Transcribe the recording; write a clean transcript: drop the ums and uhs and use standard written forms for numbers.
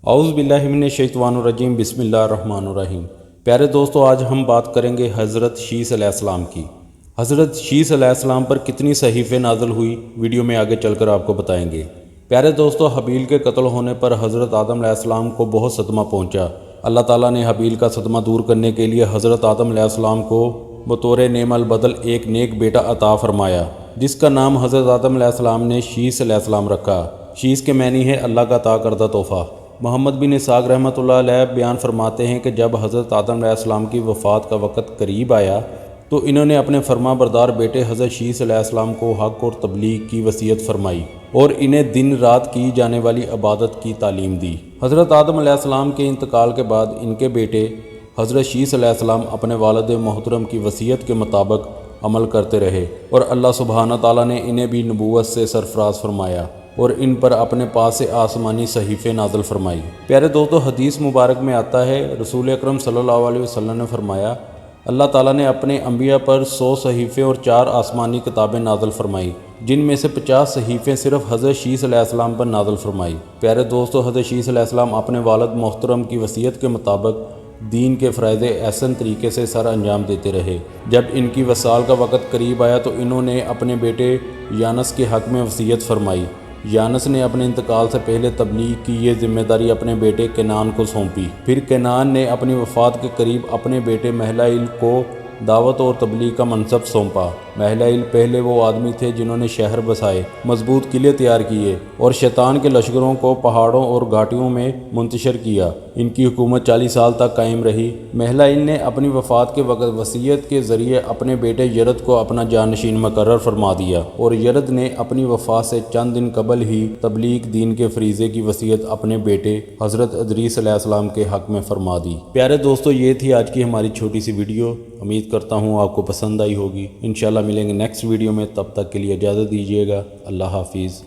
اعوذ باللہ من الشیطان الرجیم، بسم اللہ الرحمن الرحیم۔ پیارے دوستو، آج ہم بات کریں گے حضرت شیس علیہ السلام کی۔ حضرت شیس علیہ السلام پر کتنی صحیفیں نازل ہوئی، ویڈیو میں آگے چل کر آپ کو بتائیں گے۔ پیارے دوستو، حابیل کے قتل ہونے پر حضرت آدم علیہ السلام کو بہت صدمہ پہنچا۔ اللہ تعالیٰ نے حابیل کا صدمہ دور کرنے کے لیے حضرت آدم علیہ السلام کو بطور نعم البدل ایک نیک بیٹا عطا فرمایا، جس کا نام حضرت آدم علیہ السلام نے شیس علیہ السلام رکھا۔ شیس کے معنی ہے اللہ کا عطا کردہ تحفہ۔ محمد بن اسحاق رحمۃ اللہ علیہ بیان فرماتے ہیں کہ جب حضرت آدم علیہ السلام کی وفات کا وقت قریب آیا تو انہوں نے اپنے فرما بردار بیٹے حضرت شیس علیہ السلام کو حق اور تبلیغ کی وصیت فرمائی اور انہیں دن رات کی جانے والی عبادت کی تعلیم دی۔ حضرت آدم علیہ السلام کے انتقال کے بعد ان کے بیٹے حضرت شیس علیہ السلام اپنے والد محترم کی وصیت کے مطابق عمل کرتے رہے اور اللہ سبحانہ تعالیٰ نے انہیں بھی نبوت سے سرفراز فرمایا اور ان پر اپنے پاس سے آسمانی صحیفے نازل فرمائی۔ پیارے دوستو، حدیث مبارک میں آتا ہے، رسول اکرم صلی اللہ علیہ وسلم نے فرمایا، اللہ تعالیٰ نے اپنے انبیاء پر 100 صحیفے اور 4 آسمانی کتابیں نازل فرمائی، جن میں سے 50 صحیفیں صرف حضرت شیس علیہ السلام پر نازل فرمائی۔ پیارے دوستو، حضرت شیس علیہ السلام اپنے والد محترم کی وصیت کے مطابق دین کے فرائض احسن طریقے سے سر انجام دیتے رہے۔ جب ان کی وصال کا وقت قریب آیا تو انہوں نے اپنے بیٹے یانس کے حق میں وصیت فرمائی۔ یانس نے اپنے انتقال سے پہلے تبلیغ کی یہ ذمہ داری اپنے بیٹے کینان کو سونپی۔ پھر کینان نے اپنی وفات کے قریب اپنے بیٹے مہلائیل کو دعوت اور تبلیغ کا منصب سونپا۔ مہلائیل پہلے وہ آدمی تھے جنہوں نے شہر بسائے، مضبوط قلعے تیار کیے اور شیطان کے لشکروں کو پہاڑوں اور گھاٹیوں میں منتشر کیا۔ ان کی حکومت 40 سال تک قائم رہی۔ مہلائیل نے اپنی وفات کے وقت وصیت کے ذریعے اپنے بیٹے یرد کو اپنا جانشین مقرر فرما دیا اور یرد نے اپنی وفات سے چند دن قبل ہی تبلیغ دین کے فریضے کی وصیت اپنے بیٹے حضرت ادریس علیہ السلام کے حق میں فرما دی۔ پیارے دوستو، یہ تھی آج کی ہماری چھوٹی سی ویڈیو۔ امید کرتا ہوں آپ کو پسند آئی ہوگی۔ انشاءاللہ ملیں گے نیکسٹ ویڈیو میں، تب تک کے لیے اجازت دیجیے گا۔ اللہ حافظ۔